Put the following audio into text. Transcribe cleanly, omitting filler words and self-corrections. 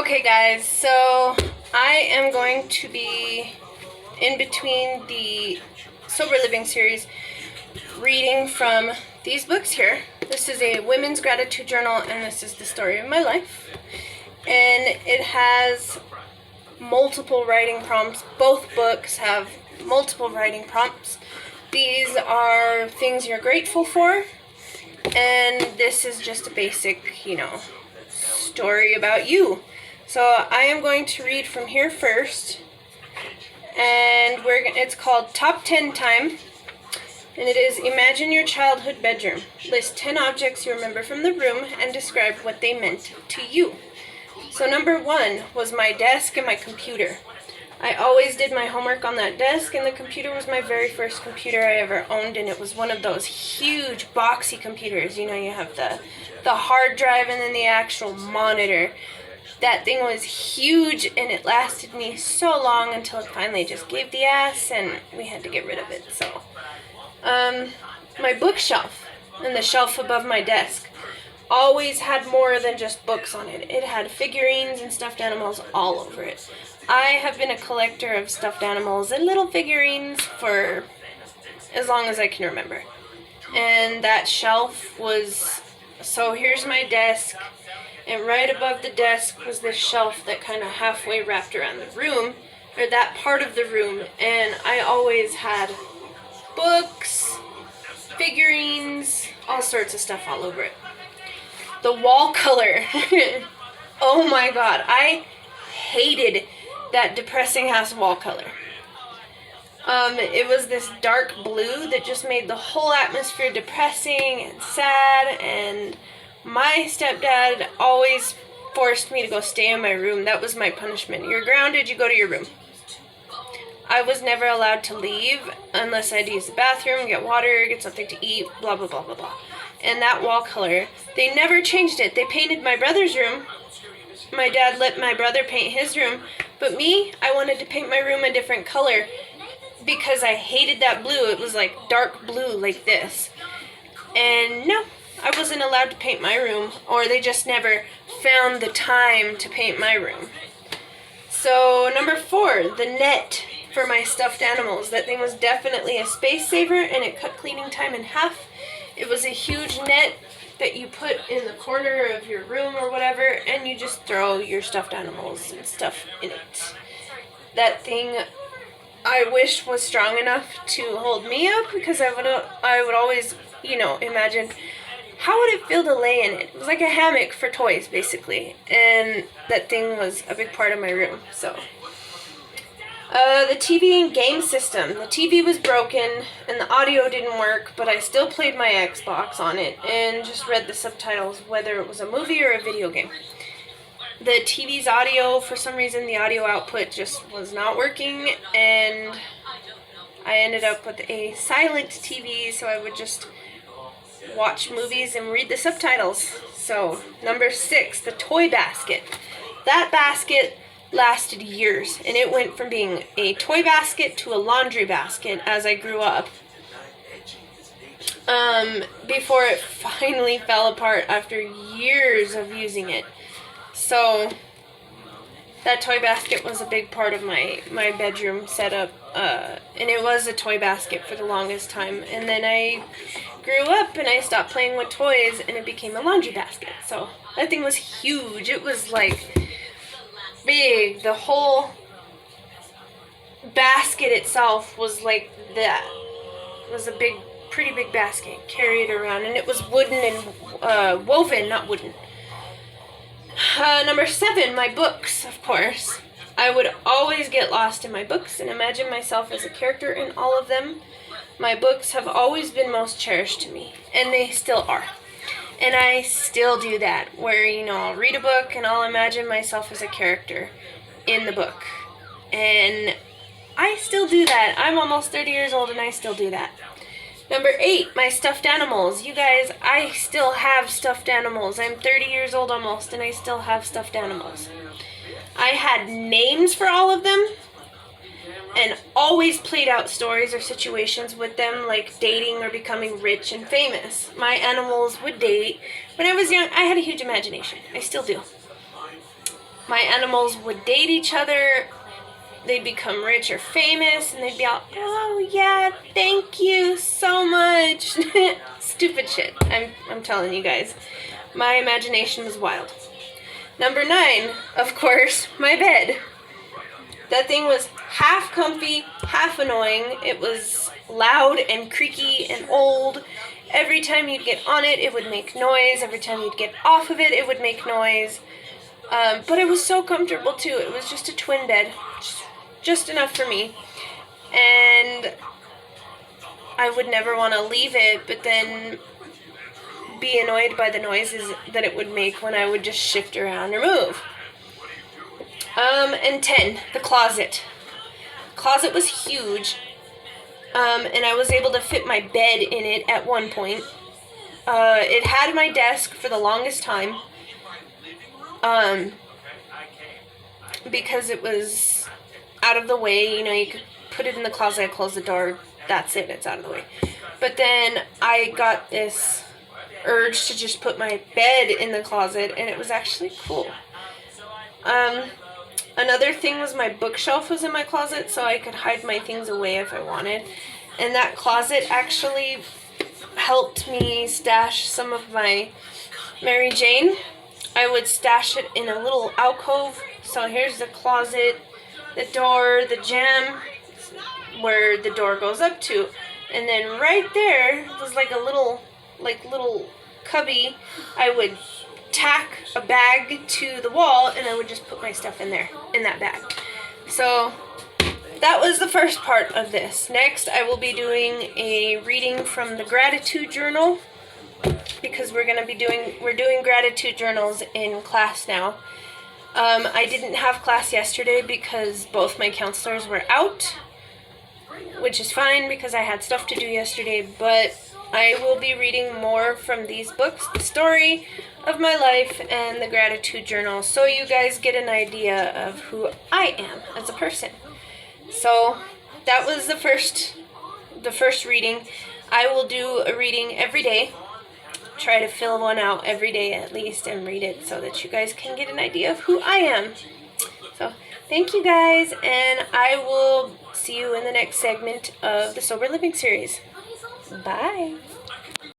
Okay guys, so I am going to be in between the Sober Living series reading from these books here. This is a women's gratitude journal and this is the story of my life. And it has multiple writing prompts. Both books have multiple writing prompts. These are things you're grateful for. And this is just a basic, story about you. So I am going to read from here first, and it's called Top 10 Time, and it is Imagine your childhood bedroom. List 10 objects you remember from the room and describe what they meant to you. So number 1 was my desk and my computer. I always did my homework on that desk, and the computer was my very first computer I ever owned, and it was one of those huge boxy computers. You have the hard drive and then the actual monitor. That thing was huge, and it lasted me so long until it finally just gave the ass, and we had to get rid of it. So, my bookshelf and the shelf above my desk always had more than just books on it. It had figurines and stuffed animals all over it. I have been a collector of stuffed animals and little figurines for as long as I can remember. And that shelf was, so here's my desk. And right above the desk was this shelf that kind of halfway wrapped around the room, or that part of the room, and I always had books, figurines, all sorts of stuff all over it. The wall color. Oh my god, I hated that depressing ass wall color. It was this dark blue that just made the whole atmosphere depressing and sad, and my stepdad always forced me to go stay in my room. That was my punishment. You're grounded, you go to your room. I was never allowed to leave unless I'd use the bathroom, get water, get something to eat, blah, blah, blah, blah, blah. And that wall color, they never changed it. They painted my brother's room. My dad let my brother paint his room. But me, I wanted to paint my room a different color because I hated that blue. It was like dark blue like this. And no, I wasn't allowed to paint my room, or they just never found the time to paint my room. So number 4, the net for my stuffed animals. That thing was definitely a space saver, and it cut cleaning time in half. It was a huge net that you put in the corner of your room or whatever, and you just throw your stuffed animals and stuff in it. That thing I wish was strong enough to hold me up, because I would always, imagine how would it feel to lay in it? It was like a hammock for toys, basically. And that thing was a big part of my room. So, the TV and game system. The TV was broken and the audio didn't work, but I still played my Xbox on it and just read the subtitles, whether it was a movie or a video game. The TV's audio, for some reason, the audio output just was not working, and I ended up with a silent TV, so I would just watch movies and read the subtitles. So, number 6, the toy basket. That basket lasted years, and it went from being a toy basket to a laundry basket as I grew up. Before it finally fell apart after years of using it. So, that toy basket was a big part of my bedroom setup, and it was a toy basket for the longest time. And then I grew up and I stopped playing with toys, and it became a laundry basket. So that thing was huge. It was like big. The whole basket itself was like that. It was a pretty big basket. Carry it around, and it was wooden and woven, not wooden. Number 7, my books, of course. I would always get lost in my books and imagine myself as a character in all of them. My books have always been most cherished to me, and they still are. And I still do that, where, I'll read a book and I'll imagine myself as a character in the book. And I still do that. I'm almost 30 years old and I still do that. Number 8, my stuffed animals. You guys, I still have stuffed animals. I'm 30 years old almost, and I still have stuffed animals. I had names for all of them, and always played out stories or situations with them, like dating or becoming rich and famous. My animals would date. When I was young, I had a huge imagination. I still do. my animals would date each other, they'd become rich or famous, and they'd be all, oh yeah, thank you so much. Stupid shit. I'm telling you guys. My imagination was wild. Number 9, of course, my bed. That thing was half comfy, half annoying. It was loud and creaky and old. Every time you'd get on it, it would make noise. Every time you'd get off of it, it would make noise. But it was so comfortable too. It was just a twin bed. Just enough for me. And I would never want to leave it, but then be annoyed by the noises that it would make when I would just shift around or move. And 10, the closet. Closet was huge, and I was able to fit my bed in it at one point. It had my desk for the longest time, because it was out of the way. You know, you could put it in the closet, close the door, that's it, it's out of the way. But then I got this urge to just put my bed in the closet, and it was actually cool. Another thing was my bookshelf was in my closet, so I could hide my things away if I wanted. And that closet actually helped me stash some of my Mary Jane. I would stash it in a little alcove. So here's the closet, the door, the jamb, where the door goes up to. And then right there was like a little cubby. I would tack a bag to the wall, and I would just put my stuff in there, in that bag. So that was the first part of this. Next, I will be doing a reading from the gratitude journal, because we're doing gratitude journals in class now. I didn't have class yesterday because both my counselors were out, which is fine because I had stuff to do yesterday, but I will be reading more from these books, the story of my life and the gratitude journal, so you guys get an idea of who I am as a person. So that was the first reading. I will do a reading every day. Try to fill one out every day at least and read it so that you guys can get an idea of who I am. So thank you guys, and I will see you in the next segment of the Sober Living series. Bye.